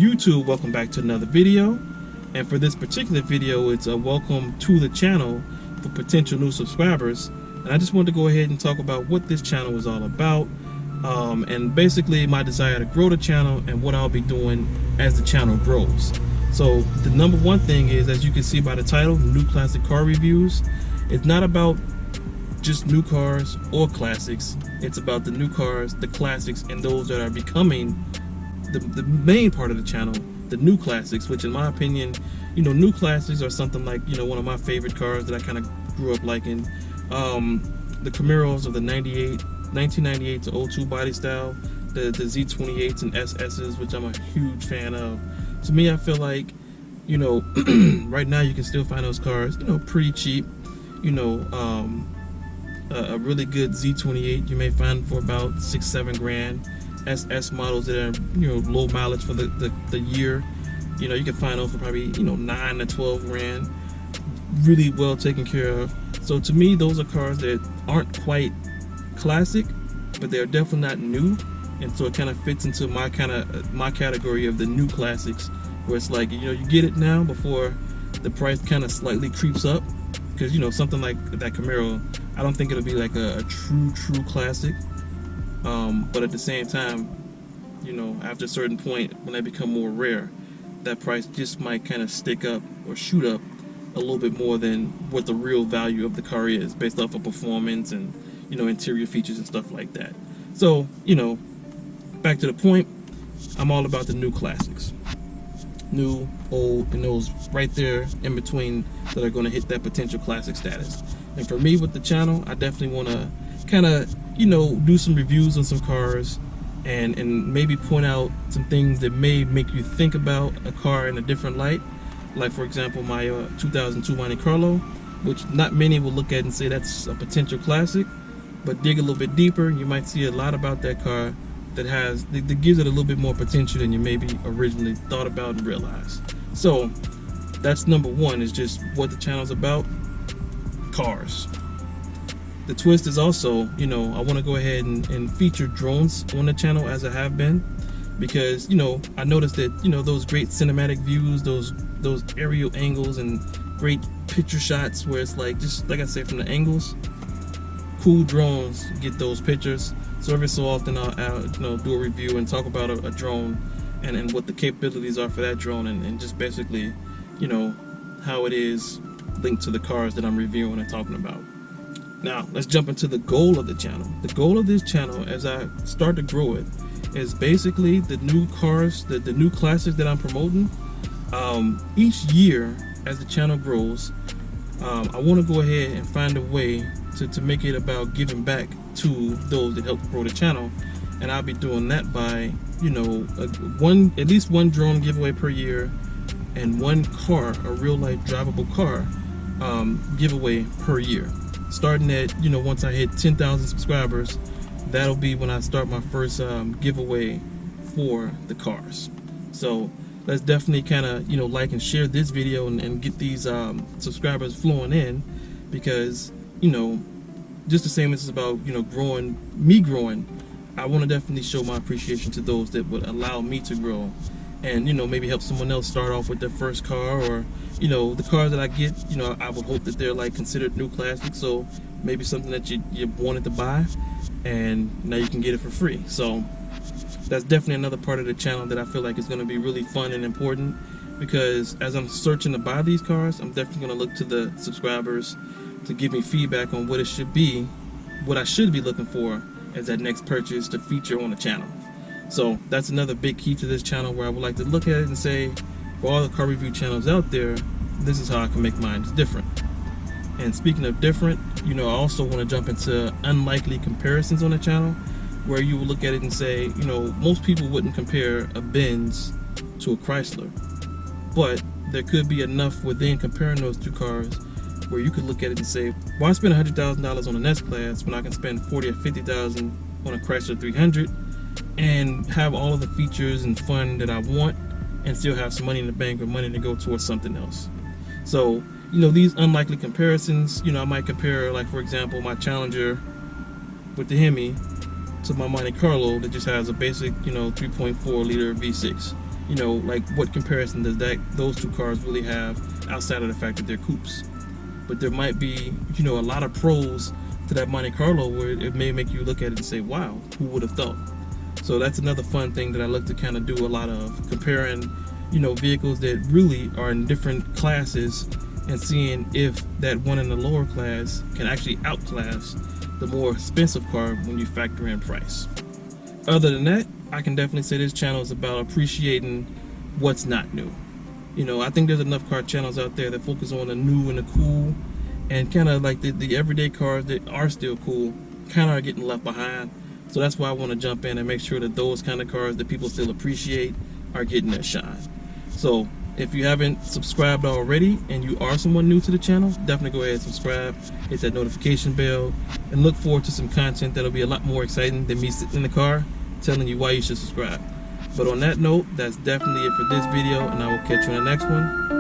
YouTube, welcome back to another video. And for this particular video, it's a welcome to the channel for potential new subscribers. And I just wanted to go ahead and talk about what this channel is all about, and basically my desire to grow the channel and what I'll be doing as the channel grows. So the number one thing is, as you can see by the title, New Classic Car Reviews. It's not about just new cars or classics. It's about the new cars, the classics, and those that are becoming the main part of the channel, the new classics, which in my opinion, new classics are something like, one of my favorite cars that I kind of grew up liking. The Camaros of the 1998 to 02 body style, the Z28s and SS's, which I'm a huge fan of. To me, I feel like, right now you can still find those cars, pretty cheap. A really good Z28 you may find for about $6-7 grand. SS models that are low mileage for the year, you can find those for probably 9 to 12 grand, really well taken care of. So to me, those are cars that aren't quite classic, but they're definitely not new, and so it kind of fits into my category of the new classics, where it's like you get it now before the price kind of slightly creeps up, because something like that Camaro, I don't think it'll be like a true classic. But at the same time, after a certain point, when they become more rare, that price just might kind of stick up or shoot up a little bit more than what the real value of the car is, based off of performance and, interior features and stuff like that. So, back to the point, I'm all about the new classics. New, old, and those right there in between that are going to hit that potential classic status. And for me with the channel, I definitely want to kind of do some reviews on some cars and maybe point out some things that may make you think about a car in a different light. Like, for example, my 2002 Monte Carlo, which not many will look at and say that's a potential classic, but dig a little bit deeper, you might see a lot about that car that gives it a little bit more potential than you maybe originally thought about and realized. So that's number one, is just what the channel's about, cars. The twist is also, I want to go ahead and feature drones on the channel, as I have been, because, I noticed that, those great cinematic views, those aerial angles and great picture shots where it's like, just like I said, from the angles, cool drones get those pictures. So every so often I'll do a review and talk about a drone and what the capabilities are for that drone, and just basically, how it is linked to the cars that I'm reviewing and talking about. Now, let's jump into the goal of the channel. The goal of this channel, as I start to grow it, is basically the new cars, the new classics that I'm promoting. Each year, as the channel grows, I want to go ahead and find a way to make it about giving back to those that help grow the channel. And I'll be doing that by, at least one drone giveaway per year, and one car, a real-life drivable car, giveaway per year. Starting at, once I hit 10,000 subscribers, that'll be when I start my first giveaway for the cars. So let's definitely kind of, like and share this video and get these subscribers flowing in, because, just the same as it's about, growing, I want to definitely show my appreciation to those that would allow me to grow, and maybe help someone else start off with their first car, or the cars that I get, I would hope that they're like considered new classics, so maybe something that you wanted to buy and now you can get it for free. So that's definitely another part of the channel that I feel like is going to be really fun and important, because as I'm searching to buy these cars, I'm definitely going to look to the subscribers to give me feedback on what it should be, what I should be looking for as that next purchase to feature on the channel. So that's another big key to this channel, where I would like to look at it and say, for all the car review channels out there, this is how I can make mine different. And speaking of different, I also want to jump into unlikely comparisons on the channel, where you will look at it and say, most people wouldn't compare a Benz to a Chrysler, but there could be enough within comparing those two cars where you could look at it and say, why spend $100,000 on an S-Class when I can spend $40,000 or $50,000 on a Chrysler 300 and have all of the features and fun that I want, and still have some money in the bank or money to go towards something else. So, these unlikely comparisons, I might compare, like, for example, my Challenger with the Hemi to my Monte Carlo that just has a basic, 3.4 liter V6. you know, like what comparison does those two cars really have outside of the fact that they're coupes? But there might be, you know, a lot of pros to that Monte Carlo where it may make you look at it and say, wow, who would have thought? So that's another fun thing that I look to kind of do a lot of, comparing, you know, vehicles that really are in different classes and seeing if that one in the lower class can actually outclass the more expensive car when you factor in price. Other than that, I can definitely say this channel is about appreciating what's not new. You know, I think there's enough car channels out there that focus on the new and the cool, and kind of like the everyday cars that are still cool kind of are getting left behind. So that's why I want to jump in and make sure that those kind of cars that people still appreciate are getting their shine. So if you haven't subscribed already and you are someone new to the channel, definitely go ahead and subscribe, hit that notification bell, and look forward to some content that'll be a lot more exciting than me sitting in the car telling you why you should subscribe. But on that note, that's definitely it for this video, and I will catch you on the next one.